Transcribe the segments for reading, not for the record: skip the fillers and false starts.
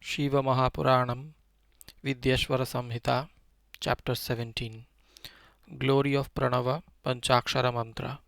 Shiva Puranam, Vidyesvara Samhita, Chapter 17. Glory of Pranava-pancaksara-mantra.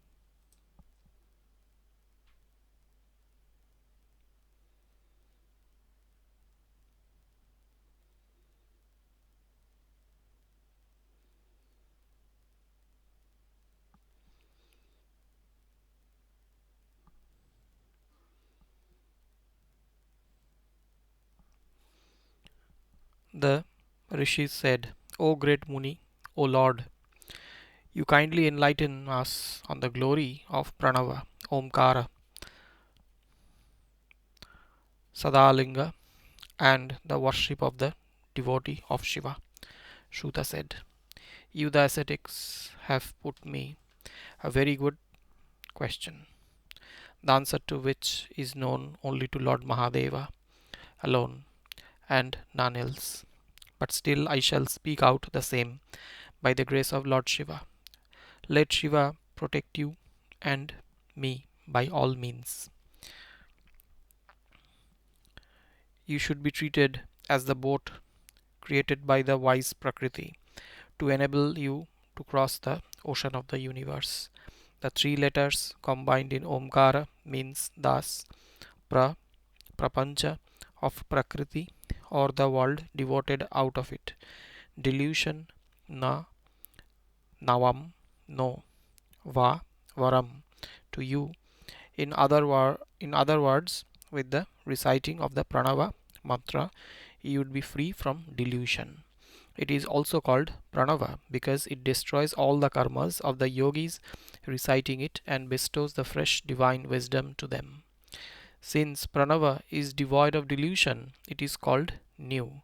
The Rishis said, O great Muni, O Lord, you kindly enlighten us on the glory of Pranava, Omkara, Sadalinga, and the worship of the devotee of Shiva. Shuta said, You the ascetics have put me a very good question, the answer to which is known only to Lord Mahadeva alone and none else. But still I shall speak out the same by the grace of Lord Shiva. Let Shiva protect you and me by all means. You should be treated as the boat created by the wise Prakriti to enable you to cross the ocean of the universe. The three letters combined in Omkara means Das, Prapancha of Prakriti, or the world devoted out of it. Delusion, Na, Navam, No, Va, Varam, to you. In other words, with the reciting of the Pranava mantra, you would be free from delusion. It is also called Pranava because it destroys all the karmas of the yogis reciting it and bestows the fresh divine wisdom to them. Since Pranava is devoid of delusion, it is called new.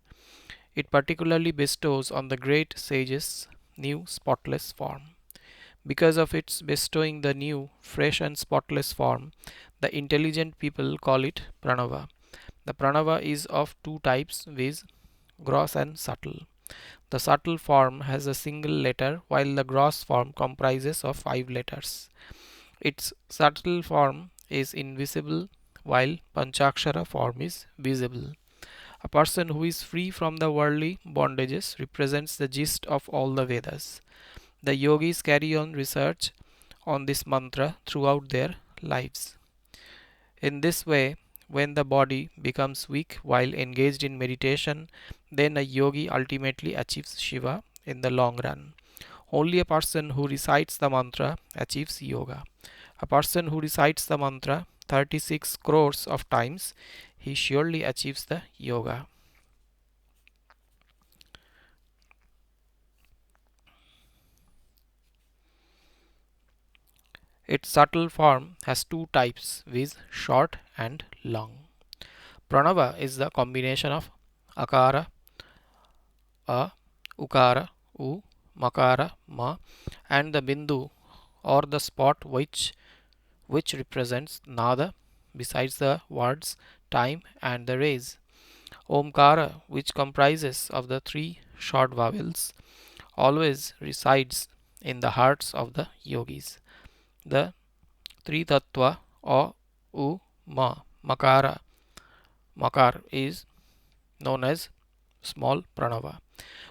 It particularly bestows on the great sages new spotless form. Because of its bestowing the new, fresh and spotless form, the intelligent people call it Pranava. The Pranava is of two types, viz. Gross and subtle. The subtle form has a single letter while the gross form comprises of 5 letters. Its subtle form is invisible while Panchakshara form is visible. A person who is free from the worldly bondages represents the gist of all the Vedas. The yogis carry on research on this mantra throughout their lives. In this way, when the body becomes weak while engaged in meditation, then a yogi ultimately achieves Shiva in the long run. Only a person who recites the mantra achieves yoga. A person who recites the mantra 36 crores of times, he surely achieves the yoga. Its subtle form has two types, viz. Short and long. Pranava is the combination of Akara, A, Ukara, U, Makara, Ma, and the Bindu or the spot which represents Nada besides the words, time and the rays. Omkara, which comprises of the three short vowels, always resides in the hearts of the yogis. The Tri Tattva or U, Ma, Makara, Makar is known as small Pranava.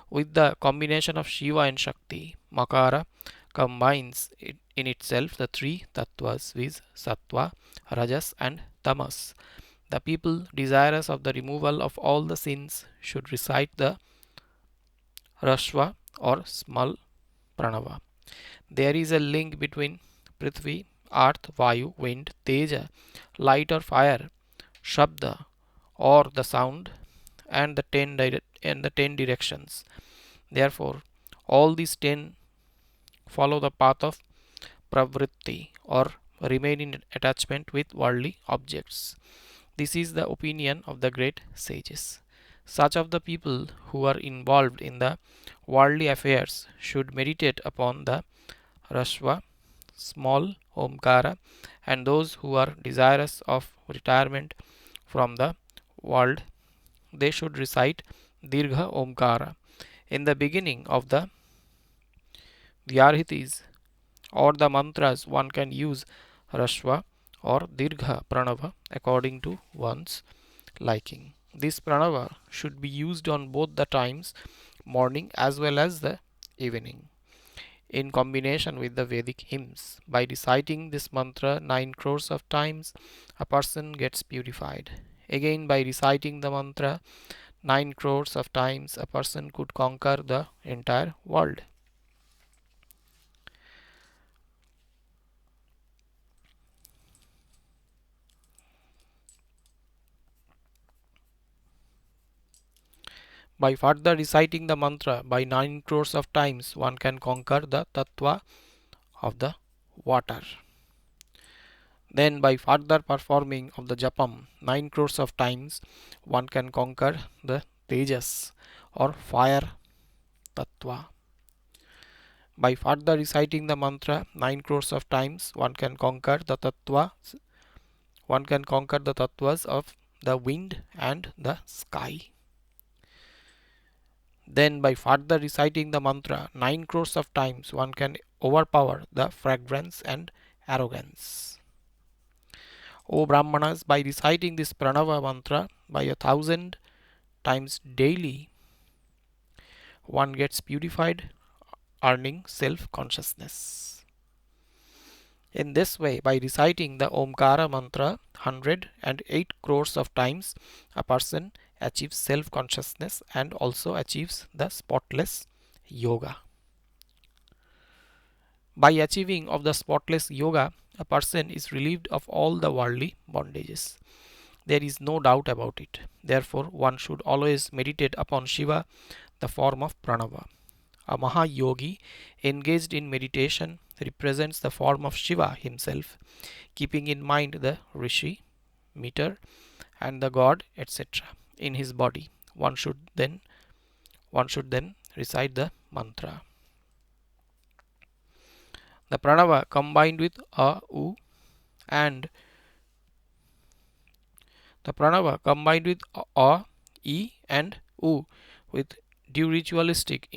With the combination of Shiva and Shakti, Makara combines in itself the three tattvas, viz. Sattva, Rajas and Tamas. The people desirous of the removal of all the sins should recite the Rashva or small Pranava. There is a link between Prithvi, Earth, Vayu, wind, Teja, light or fire, Shabda or the sound, and the 10 directions. Therefore, all these 10 follow the path of pravritti or remain in attachment with worldly objects. This is the opinion of the great sages. Such of the people who are involved in the worldly affairs should meditate upon the Rashva, small Omkara, and those who are desirous of retirement from the world, they should recite Dirgha Omkara. In the beginning of the Vyarhitis or the mantras, one can use Rashva or Dirgha Pranava according to one's liking. This pranava should be used on both the times, morning as well as the evening, in combination with the Vedic hymns. By reciting this mantra 9 crores of times, a person gets purified. Again, by reciting the mantra 9 crores of times, a person could conquer the entire world. By further reciting the mantra by 9 crores of times, one can conquer the tattva of the water. Then by further performing of the japam 9 crores of times, one can conquer the tejas or fire tattva. By further reciting the mantra 9 crores of times, one can conquer the tattvas of the wind and the sky. Then by further reciting the mantra 9 crores of times, one can overpower the fragrance and arrogance. O Brahmanas, by reciting this Pranava mantra by 1,000 times daily, one gets purified, earning self-consciousness. In this way, by reciting the Omkara mantra 108 crores of times, a person achieves self-consciousness and also achieves the spotless yoga. By achieving of the spotless yoga, a person is relieved of all the worldly bondages. There is no doubt about it. Therefore, one should always meditate upon Shiva, the form of Pranava. A Mahayogi engaged in meditation represents the form of Shiva himself, keeping in mind the Rishi, meter, and the god, etc. in his body. One should then recite the mantra. The pranava combined with a, u, and the pranava combined with a, e, and u with due ritualistic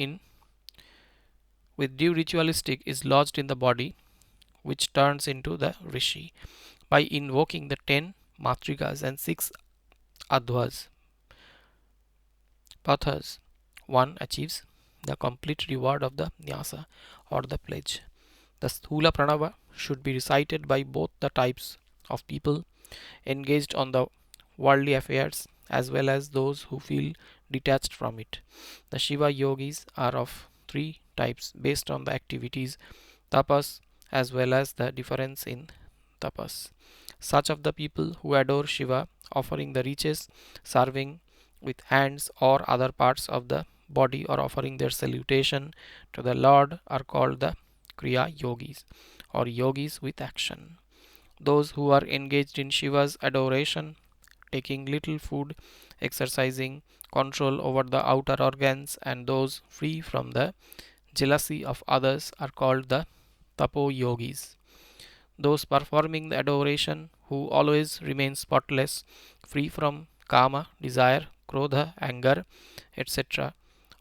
is lodged in the body, which turns into the rishi. By invoking the 10 matrikas and 6 adhvas, pathas, one achieves the complete reward of the nyasa or the pledge. The sthula pranava should be recited by both the types of people engaged on the worldly affairs as well as those who feel detached from it. The Shiva yogis are of 3 types based on the activities, tapas, as well as the difference in tapas. Such of the people who adore Shiva, offering the riches, serving with hands or other parts of the body, or offering their salutation to the Lord, are called the Kriya yogis or yogis with action. Those who are engaged in Shiva's adoration, taking little food, exercising control over the outer organs, and those free from the jealousy of others are called the Tapo yogis. Those performing the adoration who always remain spotless, free from kama, desire, krodha, anger, etc.,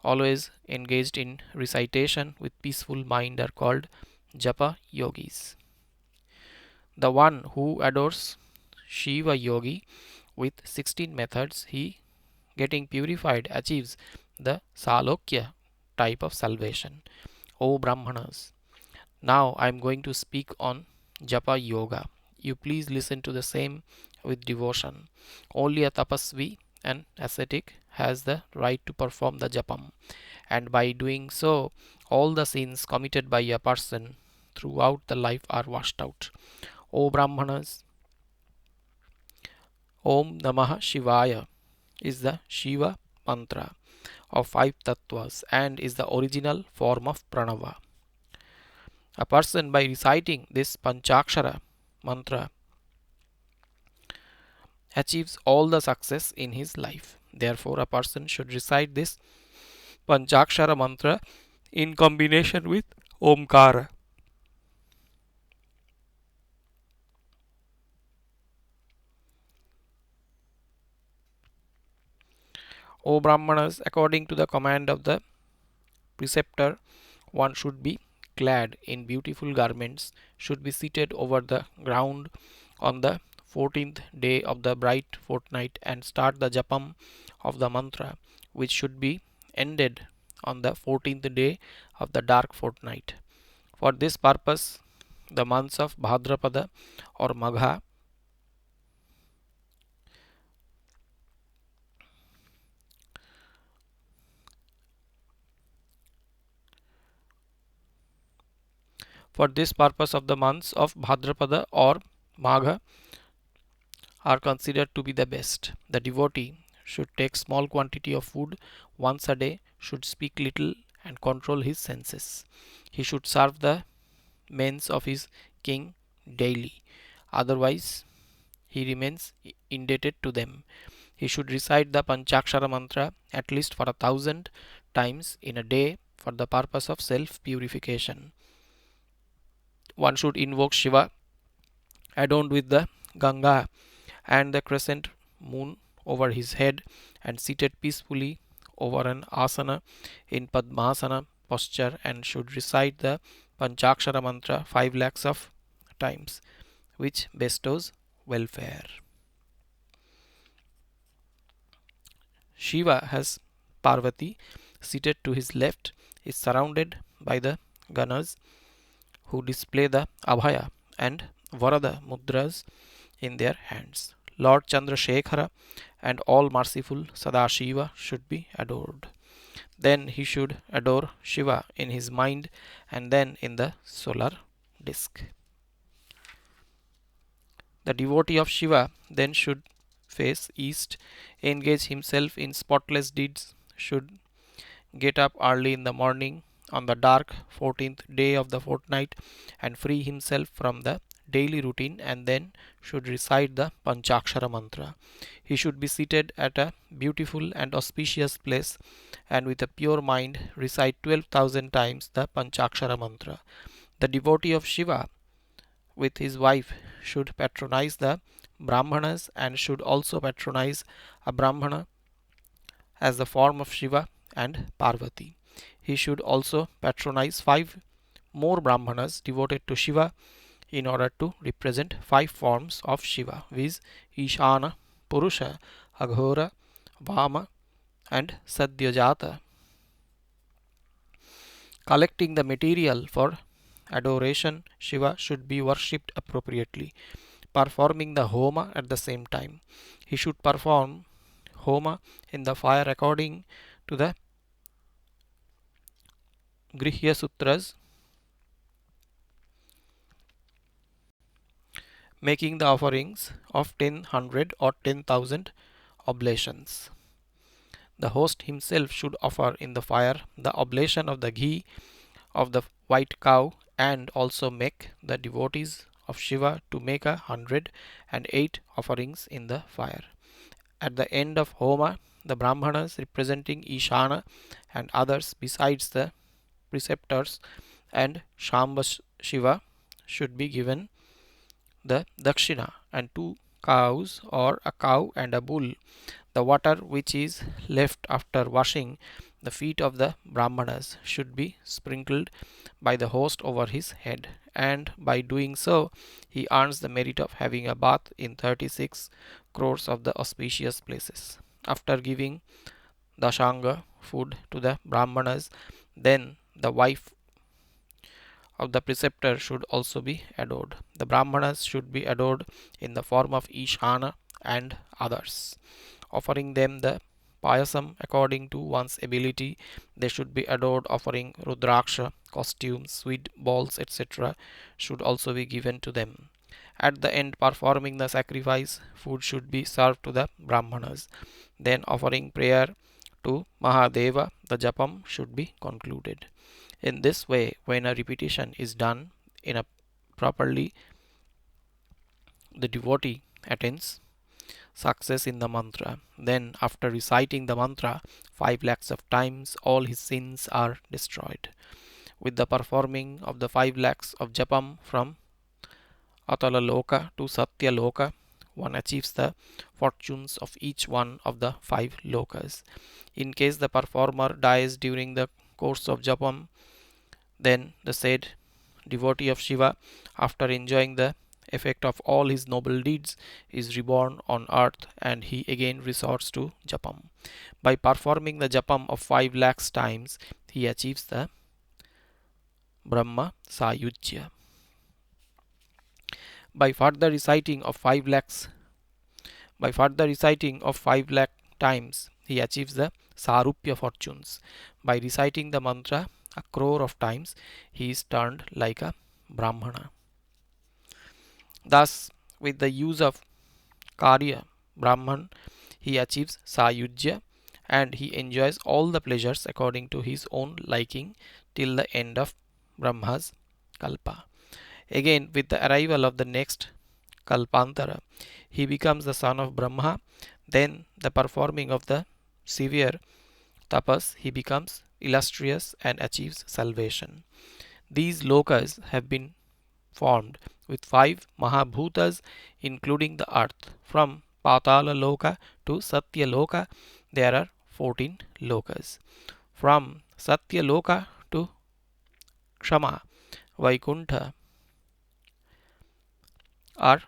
always engaged in recitation with peaceful mind are called japa yogis. The one who adores Shiva yogi with 16 methods, he getting purified achieves the Salokya type of salvation. O Brahmanas, now I am going to speak on Japa Yoga. You please listen to the same with devotion. Only a tapasvi, an ascetic, has the right to perform the japam, and by doing so, all the sins committed by a person throughout the life are washed out. O Brahmanas, Om Namah Shivaya is the Shiva mantra of 5 tattvas and is the original form of pranava. A person, by reciting this Panchakshara mantra, achieves all the success in his life. Therefore, a person should recite this Panchakshara mantra in combination with Omkara. O Brahmanas, according to the command of the preceptor, one should be clad in beautiful garments, should be seated over the ground on the 14th day of the bright fortnight and start the japam of the mantra, which should be ended on the 14th day of the dark fortnight. For this purpose, the months of Bhadrapada or Magha for this purpose of the months of Bhadrapada or Magha are considered to be the best. The devotee should take small quantity of food once a day, should speak little and control his senses. He should serve the mains of his king daily. Otherwise, he remains indebted to them. He should recite the Pancaksara-mantra at least for 1,000 times in a day for the purpose of self-purification. One should invoke Shiva adorned with the Ganga and the crescent moon over his head and seated peacefully over an asana in Padmasana posture and should recite the Panchakshara mantra 5 lakhs of times, which bestows welfare. Shiva has Parvati seated to his left, is surrounded by the Ganas who display the Abhaya and Varada mudras in their hands. Lord Chandrasekhara and all merciful Sadashiva should be adored. Then he should adore Shiva in his mind and then in the solar disk. The devotee of Shiva then should face east, engage himself in spotless deeds, should get up early in the morning on the dark 14th day of the fortnight and free himself from the daily routine and then should recite the Panchakshara mantra. He should be seated at a beautiful and auspicious place and with a pure mind recite 12,000 times the Panchakshara mantra. The devotee of Shiva with his wife should patronize the Brahmanas and should also patronize a Brahmana as the form of Shiva and Parvati. He should also patronize 5 more Brahmanas devoted to Shiva in order to represent 5 forms of Shiva, viz. Ishana, Purusha, Aghora, Vama, and Sadyajata. Collecting the material for adoration, Shiva should be worshipped appropriately, performing the Homa at the same time. He should perform Homa in the fire according to the Grihya Sutras, making the offerings of 10, 100 or 10,000 oblations. The host himself should offer in the fire the oblation of the ghee of the white cow and also make the devotees of Shiva to make 108 offerings in the fire. At the end of Homa, the Brahmanas representing Ishana and others besides the preceptors and Shamba Shiva should be given the dakshina and 2 cows or a cow and a bull. The water which is left after washing the feet of the Brahmanas should be sprinkled by the host over his head, and by doing so he earns the merit of having a bath in 36 crores of the auspicious places. After giving dashanga food to the Brahmanas, then the wife of the preceptor should also be adored. The Brahmanas should be adored in the form of Ishana and others, offering them the payasam according to one's ability. They should be adored offering rudraksha, costumes, sweet balls, etc. should also be given to them. At the end, performing the sacrifice, food should be served to the Brahmanas. Then offering prayer to Mahadeva, the japam should be concluded. In this way, when a repetition is done in a properly, the devotee attains success in the mantra. Then, after reciting the mantra 5 lakhs of times, all his sins are destroyed. With the performing of the 5 lakhs of japam from Atala Loka to Satya Loka, one achieves the fortunes of each one of the 5 lokas. In case the performer dies during the course of japam, then the said devotee of Shiva, after enjoying the effect of all his noble deeds, is reborn on earth and he again resorts to japam. By performing the japam of 5 lakhs times, he achieves the Brahma Sayujya. By further reciting of 5 lakhs By further reciting of 5 lakh times, he achieves the Sarupya fortunes. By reciting the mantra a crore of times, he is turned like a Brahmana. Thus, with the use of Karya Brahman, he achieves Sayujya and he enjoys all the pleasures according to his own liking till the end of Brahma's Kalpa. Again, with the arrival of the next Kalpantara, he becomes the son of Brahma. Then, the performing of the severe tapas, he becomes illustrious and achieves salvation. These lokas have been formed with 5 Mahabhutas, including the earth. From Patala Loka to Satya Loka, there are 14 lokas. From Satya Loka to Kshama, Vaikuntha, are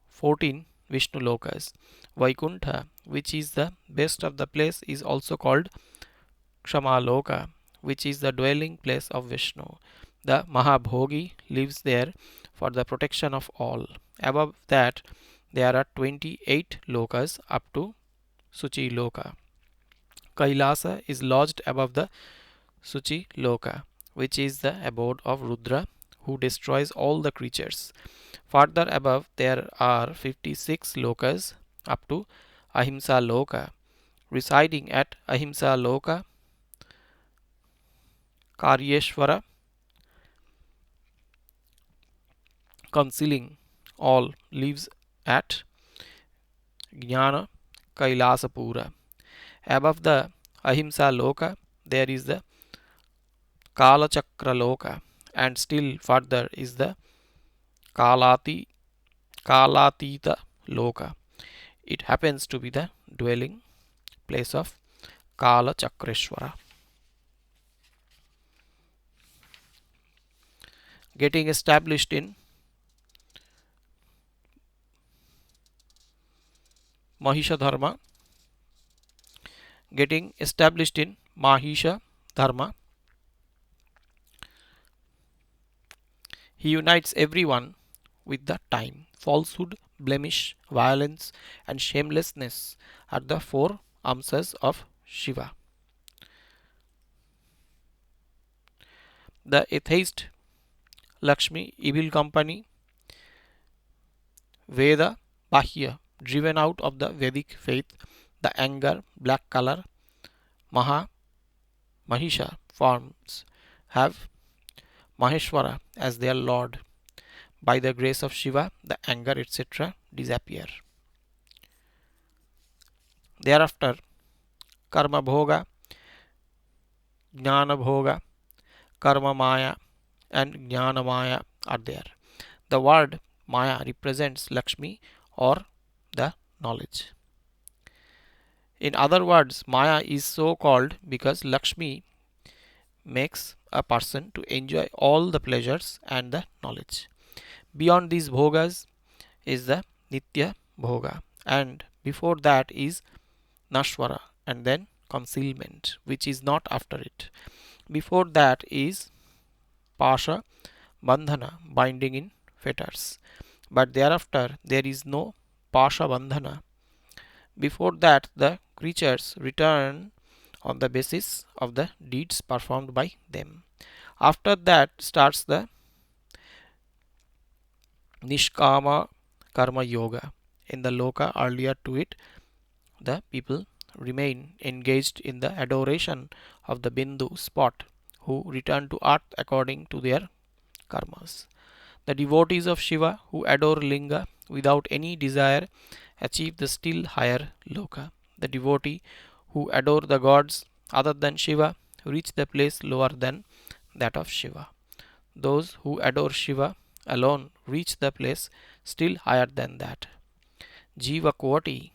14 Vishnu lokas. Vaikuntha, which is the best of the place, is also called Kshamaloka, which is the dwelling place of Vishnu. The Mahabhogi lives there for the protection of all. Above that, there are 28 lokas up to Suchi Loka. Kailasa is lodged above the Suchi Loka, which is the abode of Rudra, who destroys all the creatures. Further above, there are 56 lokas up to Ahimsa Loka. Residing at Ahimsa Loka, Karyeshvara, concealing all, lives at Jnana Kailasapura. Above the Ahimsa Loka, there is the Kalachakra Loka, and still further is the Kalatita Loka. It happens to be the dwelling place of Kalachakreshwara. Getting established in Mahisha Dharma. Getting established in Mahisha Dharma, he unites everyone with the time. Falsehood, blemish, violence, and shamelessness are the 4 amsas of Shiva. The atheist Lakshmi, evil company, Veda, Bahya, driven out of the Vedic faith, the anger, black color, Mahisha forms, have Maheshwara as their lord. By the grace of Shiva, the anger, etc. disappear. Thereafter, Karma Bhoga, Jnana Bhoga, Karma Maya, and Jnana Maya are there. The word Maya represents Lakshmi or the knowledge. In other words, Maya is so called because Lakshmi makes a person to enjoy all the pleasures and the knowledge. Beyond these bhogas is the Nitya Bhoga, and before that is Nashwara, and then concealment, which is not after it. Before that is Pasha Bandhana, binding in fetters. But thereafter there is no Pasha Bandhana. Before that, the creatures return on the basis of the deeds performed by them. After that starts the Nishkama Karma Yoga. In the Loka earlier to it, the people remain engaged in the adoration of the Bindu spot, who return to earth according to their karmas. The devotees of Shiva who adore Linga without any desire achieve the still higher Loka. The devotee who adore the gods other than Shiva reach the place lower than that of Shiva. Those who adore Shiva alone reach the place still higher than that. Jiva Koti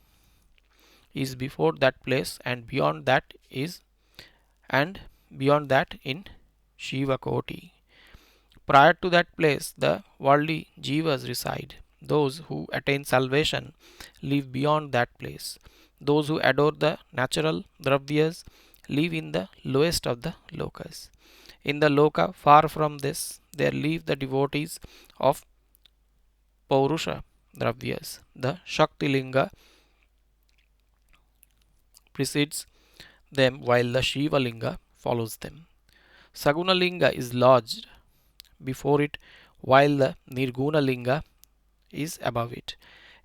is before that place, and beyond that in Shiva Koti. Prior to that place, the worldly jivas reside. Those who attain salvation live beyond that place. Those who adore the natural dravyas live in the lowest of the lokas. In the loka far from this, there live the devotees of Paurusha dravyas. The Shakti Linga precedes them while the Shiva Linga follows them. Saguna Linga is lodged before it while the Nirguna Linga is above it.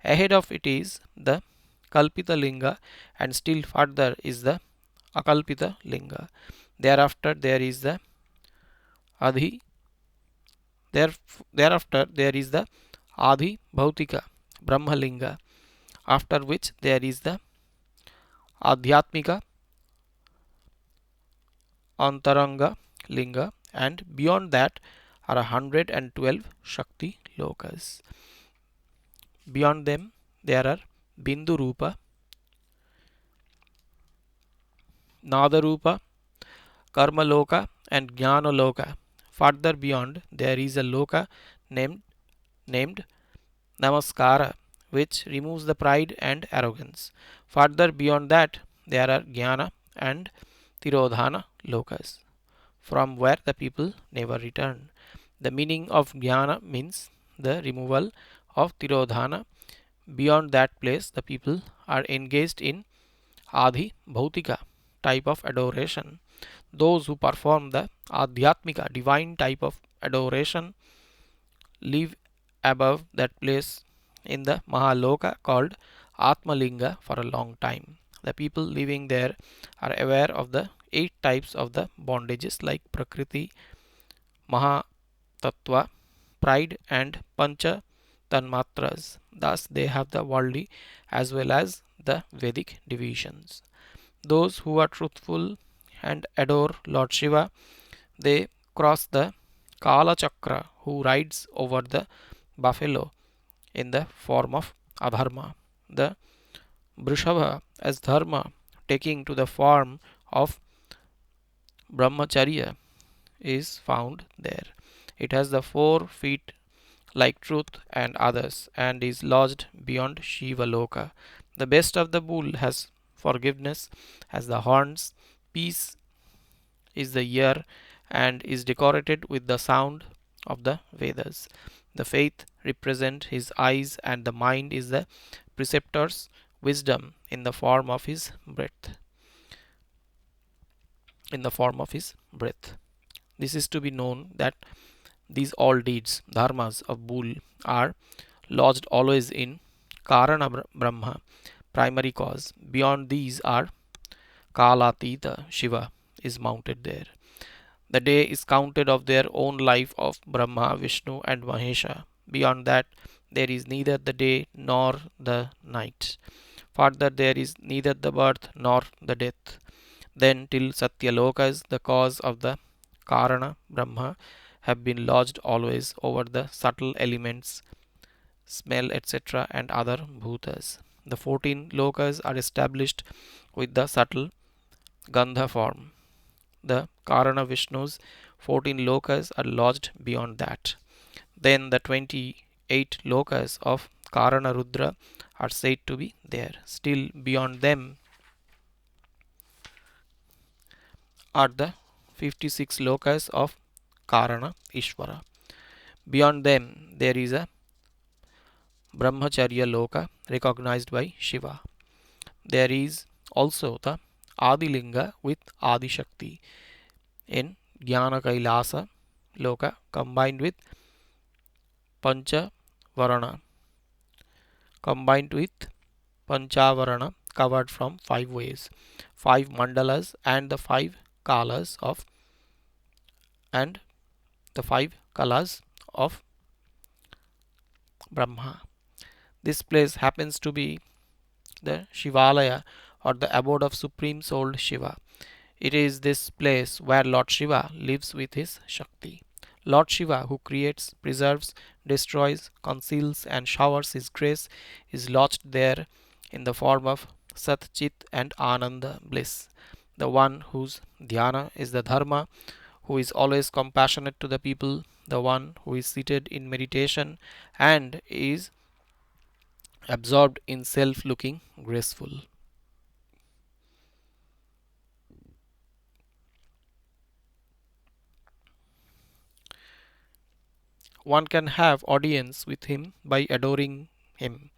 Ahead of it is the Kalpita Linga and still further is the Akalpita Linga. Thereafter there is the Adhi there, thereafter there is the Adi Bhautika Brahmalinga, after which there is the Adhyatmika Antaranga Linga, and beyond that are 112 Shakti Lokas. Beyond them there are Bindu Rupa, Nadarupa, Karma Loka, and Jnana Loka. Further beyond there is a Loka named Namaskara, which removes the pride and arrogance. Further beyond that, there are Jnana and Tirodhana lokas, from where the people never return. The meaning of Jnana means the removal of Tirodhana. Beyond that place, the people are engaged in Adi Bhautika type of adoration. Those who perform the Adhyatmika divine type of adoration live above that place in the Mahaloka called Atmalinga for a long time. The people living there are aware of the 8 types of the bondages like Prakriti, Mahatattva, pride, and Pancha Tanmatras. Thus, they have the worldly as well as the Vedic divisions. Those who are truthful and adore Lord Shiva, they cross the Kala Chakra, who rides over the buffalo in the form of Adharma. The Brishabha as Dharma, taking to the form of Brahmacharya, is found there. It has the 4 feet like truth and others, and is lodged beyond Shiva Loka. The best of the bull has forgiveness as the horns, peace is the ear, and is decorated with the sound of the Vedas. The faith represent his eyes, and the mind is the preceptor's wisdom in the form of his breath. In the form of his breath. This is to be known that these all deeds, dharmas of bull, are lodged always in Karana Brahma, primary cause. Beyond these are Kalatita Shiva is mounted there. The day is counted of their own life of Brahma, Vishnu, and Mahesha. Beyond that, there is neither the day nor the night. Further, there is neither the birth nor the death. Then, till Satyalokas, the cause of the Karana Brahma, have been lodged always over the subtle elements, smell, etc., and other bhutas. The 14 lokas are established with the subtle Gandha form. The Karana Vishnu's 14 lokas are lodged beyond that. Then the 28 lokas of Karana Rudra are said to be there. Still beyond them are the 56 lokas of Karana Ishvara. Beyond them there is a Brahmacharya Loka recognized by Shiva. There is also the Adilinga with Adi Shakti in Jnana Kailasa Loka combined with Pancha Varana, combined with Panchavarana, covered from 5 ways, 5 mandalas, and the 5 kalas of and the 5 kalas of Brahma. This place happens to be the Shivalaya, or the abode of Supreme Souled Shiva. It is this place where Lord Shiva lives with his Shakti. Lord Shiva, who creates, preserves, destroys, conceals, and showers his grace, is lodged there in the form of Sat Chit and Ananda bliss. The one whose dhyana is the dharma, who is always compassionate to the people, the one who is seated in meditation and is absorbed in self, looking graceful. One can have audience with him by adoring him.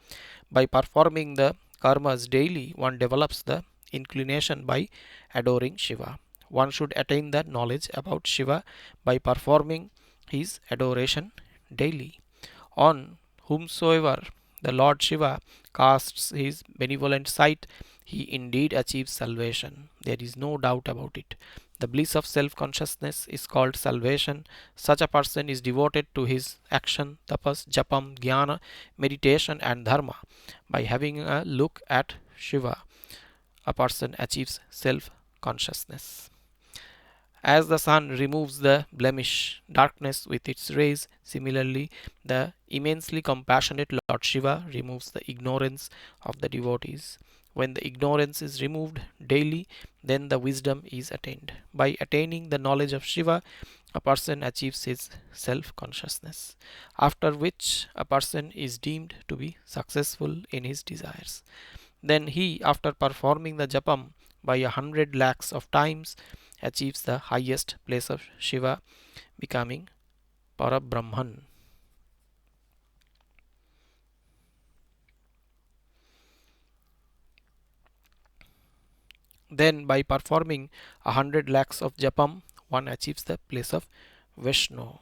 By performing the karmas daily, one develops the inclination by adoring Shiva. One should attain the knowledge about Shiva by performing his adoration daily. On whomsoever the Lord Shiva casts his benevolent sight, he indeed achieves salvation. There is no doubt about it. The bliss of self consciousness is called salvation. Such a person is devoted to his action, tapas, japam, jnana, meditation, and dharma. By having a look at Shiva, a person achieves self consciousness. As the sun removes the blemish darkness with its rays, similarly the immensely compassionate Lord Shiva removes the ignorance of the devotees. When the ignorance is removed daily, then the wisdom is attained. By attaining the knowledge of Shiva, a person achieves his self consciousness, after which a person is deemed to be successful in his desires. Then he, after performing the japam by 100 lakhs of times, achieves the highest place of Shiva, becoming Parabrahman. Then, by performing 100 lakhs of japam, one achieves the place of Vishnu.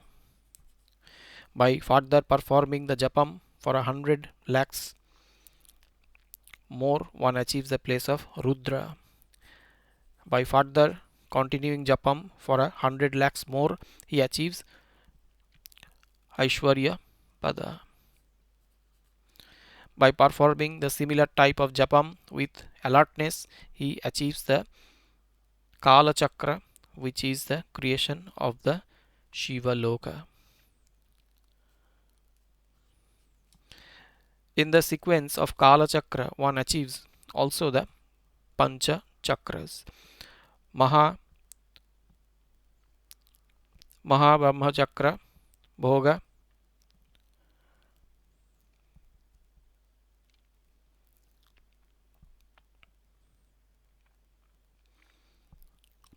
By further performing the japam for 100 lakhs more, one achieves the place of Rudra. By further continuing japam for 100 lakhs more, he achieves Aishwarya Pada. By performing the similar type of japam with alertness, he achieves the Kala Chakra, which is the creation of the Shiva Loka. In the sequence of Kala Chakra, one achieves also the Pancha Chakras. Maha Chakra, Bhoga,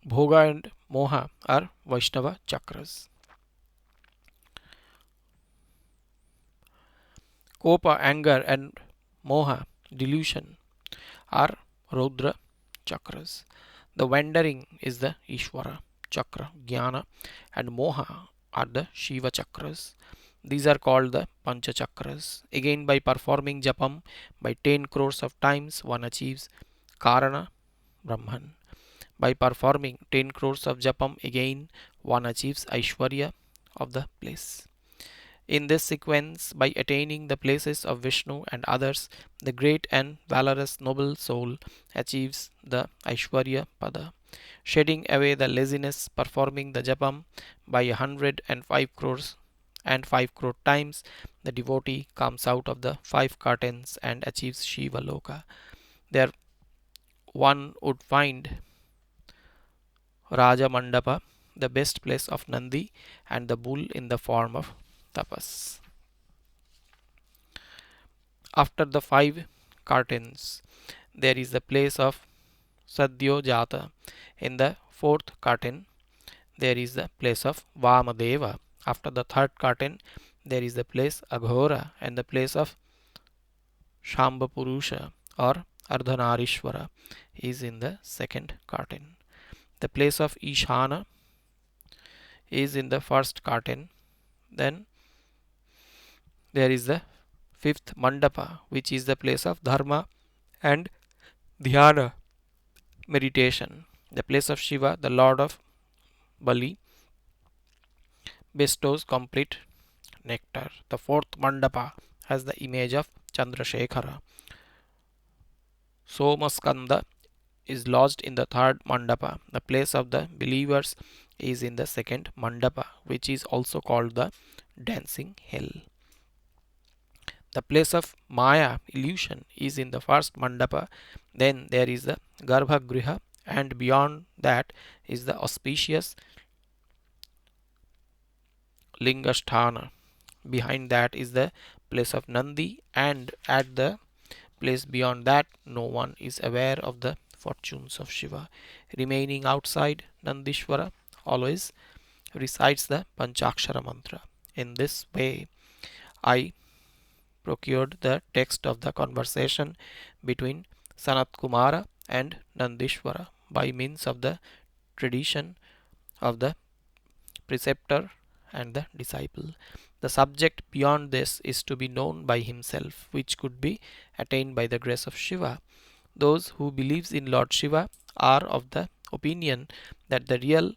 Bhoga and Moha are Vaishnava Chakras. Kopa, anger, and Moha, delusion, are Rudra Chakras. The wandering is the Ishvara Chakra, Jnana, and Moha are the Shiva Chakras. These are called the Pancha Chakras. Again, by performing Japam by 10 crores of times, one achieves Karana Brahman. By performing 10 crores of Japam, again one achieves Aishwarya of the place. In this sequence, by attaining the places of Vishnu and others, the great and valorous noble soul achieves the Aishwarya Pada. Shedding away the laziness, performing the Japam by 105 crores and 5 crore times, the devotee comes out of the 5 curtains and achieves Shiva Loka. There one would find Raja Mandapa, the best place of Nandi, and the bull in the form of Tapas. After the 5 curtains, there is the place of Sadhyo Jata. In the 4th curtain, there is the place of Vamadeva. After the 3rd curtain, there is the place Aghora, and the place of Shamba Purusha or Ardhanarishwara is in the 2nd curtain. The place of Ishana is in the 1st curtain. Then there is the 5th mandapa, which is the place of dharma and dhyana, meditation. The place of Shiva, the lord of Bali, bestows complete nectar. The 4th mandapa has the image of Chandrasekhara. Somaskanda is lodged in the 3rd mandapa. The place of the believers is in the 2nd mandapa, which is also called the dancing hell. The place of Maya, illusion, is in the 1st mandapa. Then there is the Garbhagriha, and beyond that is the auspicious Lingasthana. Behind that is the place of Nandi, and at the place beyond that, no one is aware of the fortunes of Shiva. Remaining outside, Nandishvara always recites the Panchakshara mantra. In this way, I procured the text of the conversation between Sanat Kumara and Nandishvara by means of the tradition of the preceptor and the disciple. The subject beyond this is to be known by himself, which could be attained by the grace of Shiva. Those who believes in Lord Shiva are of the opinion that the real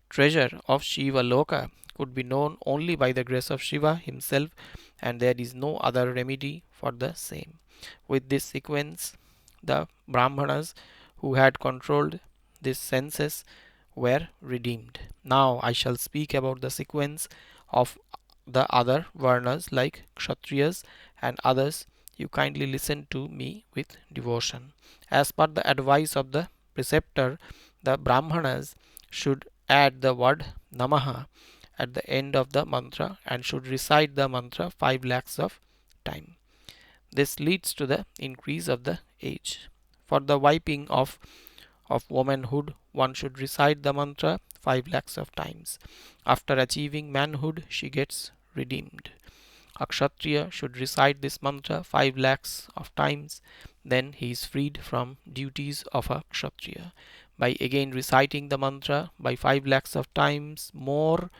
treasure of Shiva Loka could be known only by the grace of Shiva himself, and there is no other remedy for the same. With this sequence, the Brahmanas who had controlled these senses were redeemed. Now I shall speak about the sequence of the other Varnas like Kshatriyas and others. You kindly listen to me with devotion. As per the advice of the preceptor, the Brahmanas should add the word Namaha at the end of the mantra and should recite the mantra 5 lakhs of time. This leads to the increase of the age. For the wiping off of womanhood, one should recite the mantra 5 lakhs of times. After achieving manhood, she gets redeemed. A Kshatriya should recite this mantra 5 lakhs of times, then he is freed from duties of a Kshatriya. By again reciting the mantra by 5 lakhs of times more,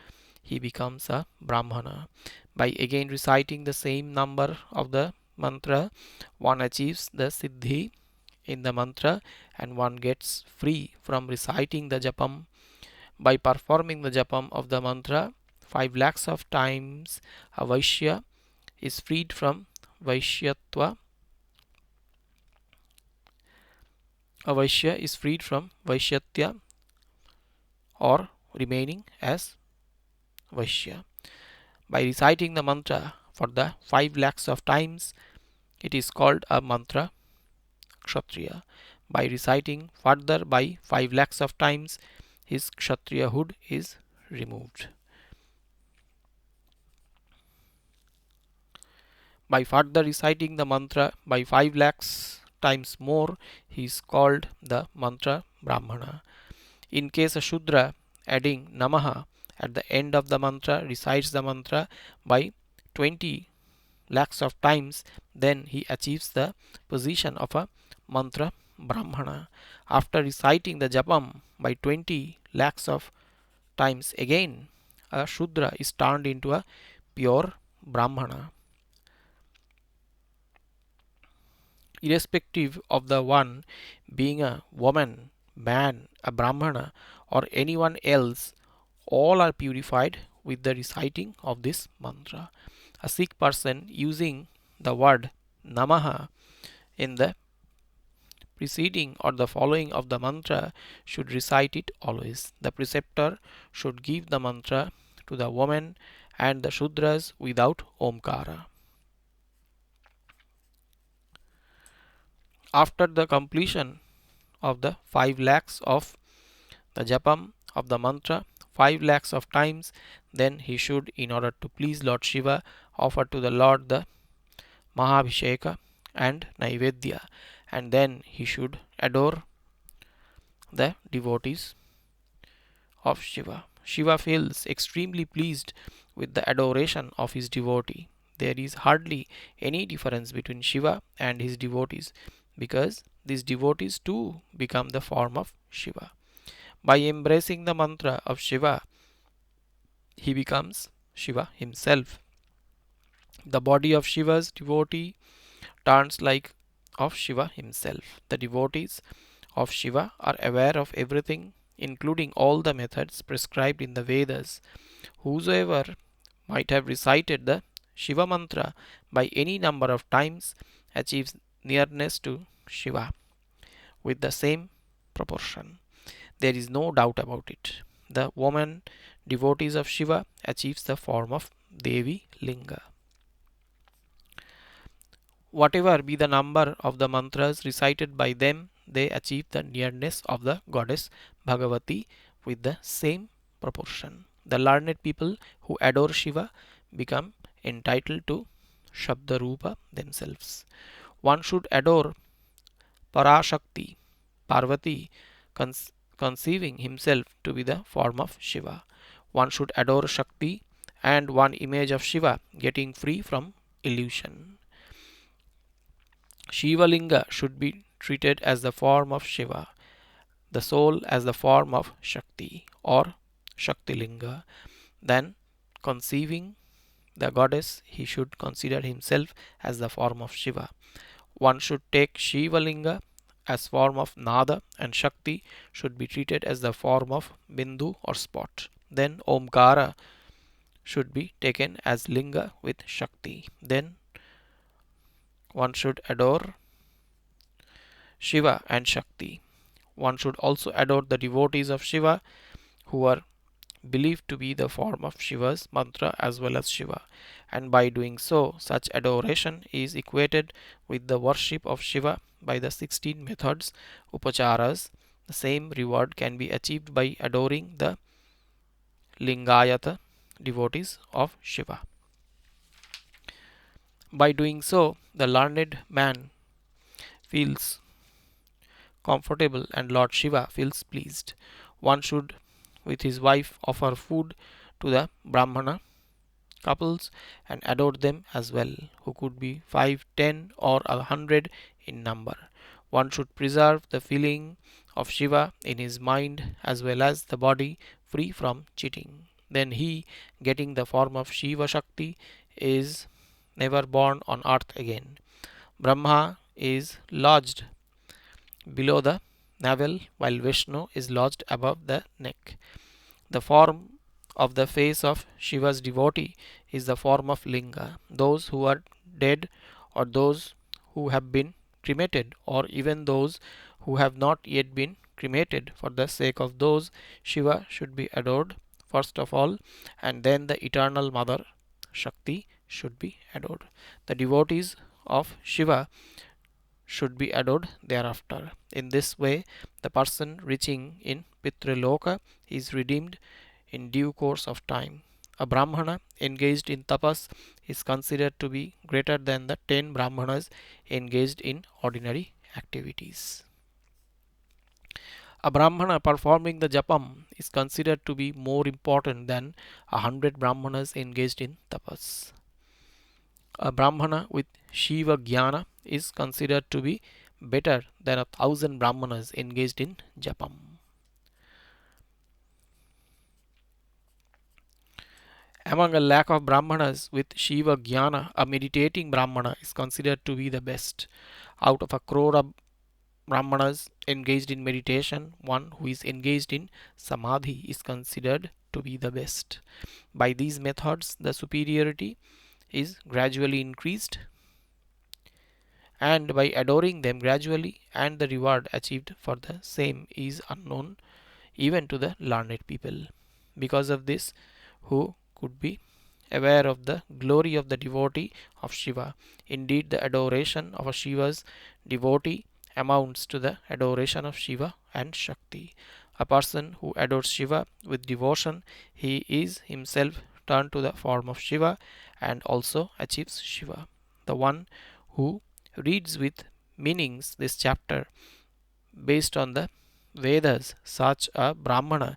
he becomes a Brahmana. By again reciting the same number of the mantra, one achieves the Siddhi in the mantra and one gets free from reciting the Japam. By performing the Japam of the mantra 5 lakhs of times, a Vaishya is freed from Vaishyatva. A Vaishya is freed from Vaishyatya or remaining as Vaishya. By reciting the mantra for the 5 lakhs of times, it is called a mantra Kshatriya. By reciting further by 5 lakhs of times, his Kshatriyahood is removed. By further reciting the mantra by 5 lakhs times more, he is called the mantra Brahmana. In case a Shudra adding Namaha at the end of the mantra recites the mantra by 20 lakhs of times, then he achieves the position of a mantra Brahmana. After reciting the Japam by 20 lakhs of times again, a Shudra is turned into a pure Brahmana. Irrespective of the one being a woman, man, a Brahmana, or anyone else, all are purified with the reciting of this mantra. A Sikh person using the word Namaha in the preceding or the following of the mantra should recite it always. The preceptor should give the mantra to the woman and the Shudras without Omkara. After the completion of the 5 lakhs of the Japam of the mantra 5 lakhs of times, then he should, in order to please Lord Shiva, offer to the Lord the Mahabhisheka and Naivedya, and then he should adore the devotees of Shiva. Shiva feels extremely pleased with the adoration of his devotee. There is hardly any difference between Shiva and his devotees, because these devotees too become the form of Shiva. By embracing the mantra of Shiva, he becomes Shiva himself. The body of Shiva's devotee turns like of Shiva himself. The devotees of Shiva are aware of everything, including all the methods prescribed in the Vedas. Whosoever might have recited the Shiva mantra by any number of times achieves nearness to Shiva with the same proportion. There is no doubt about it. The woman devotees of Shiva achieves the form of Devi Linga. Whatever be the number of the mantras recited by them, they achieve the nearness of the goddess Bhagavati with the same proportion. The learned people who adore Shiva become entitled to Shabda Rupa themselves. One should adore Parashakti, Parvati, conceiving himself to be the form of Shiva. One should adore Shakti and one image of Shiva, getting free from illusion. Shiva Linga should be treated as the form of Shiva, the soul as the form of Shakti or Shakti Linga. Then, conceiving the goddess, he should consider himself as the form of Shiva. One should take Shiva Linga as form of Nada and Shakti should be treated as the form of Bindu or spot. Then Omkara should be taken as Linga with Shakti. Then one should adore Shiva and Shakti. One should also adore the devotees of Shiva who are believed to be the form of Shiva's mantra as well as Shiva, and by doing so, such adoration is equated with the worship of Shiva by the 16 methods, upacharas. The same reward can be achieved by adoring the Lingayata devotees of Shiva. By doing so, the learned man feels comfortable and Lord Shiva feels pleased. One should, with his wife, offer food to the Brahmana couples and adore them as well, who could be 5, 10, or 100 in number. One should preserve the feeling of Shiva in his mind as well as the body free from cheating. Then he, getting the form of Shiva Shakti, is never born on earth again. Brahma is lodged below the navel while Vishnu is lodged above the neck. The form of the face of Shiva's devotee is the form of Linga. Those who are dead, or those who have been cremated, or even those who have not yet been cremated, for the sake of those, Shiva should be adored first of all, and then the eternal mother Shakti should be adored. The devotees of Shiva should be adored thereafter. In this way, the person reaching in Pitraloka is redeemed in due course of time. A Brahmana engaged in tapas is considered to be greater than the 10 Brahmanas engaged in ordinary activities. A Brahmana performing the japam is considered to be more important than 100 Brahmanas engaged in tapas. A Brahmana with Shiva Jnana is considered to be better than 1,000 Brahmanas engaged in japam. Among a lakh of Brahmanas with Shiva Jnana, a meditating Brahmana is considered to be the best. Out of a crore of Brahmanas engaged in meditation, one who is engaged in Samadhi is considered to be the best. By these methods, the superiority is gradually increased, and by adoring them gradually, and the reward achieved for the same is unknown even to the learned people. Because of this, who could be aware of the glory of the devotee of Shiva? Indeed, the adoration of a Shiva's devotee amounts to the adoration of Shiva and Shakti. A person who adores Shiva with devotion, he is himself turned to the form of Shiva and also achieves Shiva. The one who reads with meanings this chapter based on the Vedas, such a Brahmana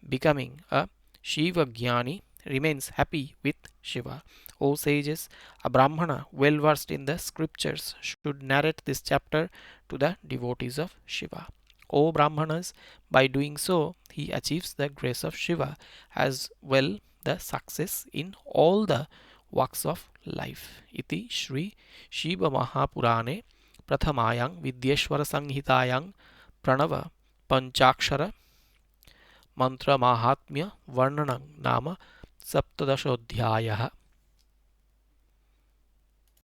becoming a Shiva Jnani remains happy with Shiva. O sages, a Brahmana well versed in the scriptures should narrate this chapter to the devotees of Shiva. O Brahmanas, by doing so, he achieves the grace of Shiva as well the success in all the walks of life. Iti Shri Shiva Mahapurane Prathamayang Vidyesvara Samhitayang Pranava-pancaksara-mantra Mahatmya Varnanam Nama Saptadashodhyayah.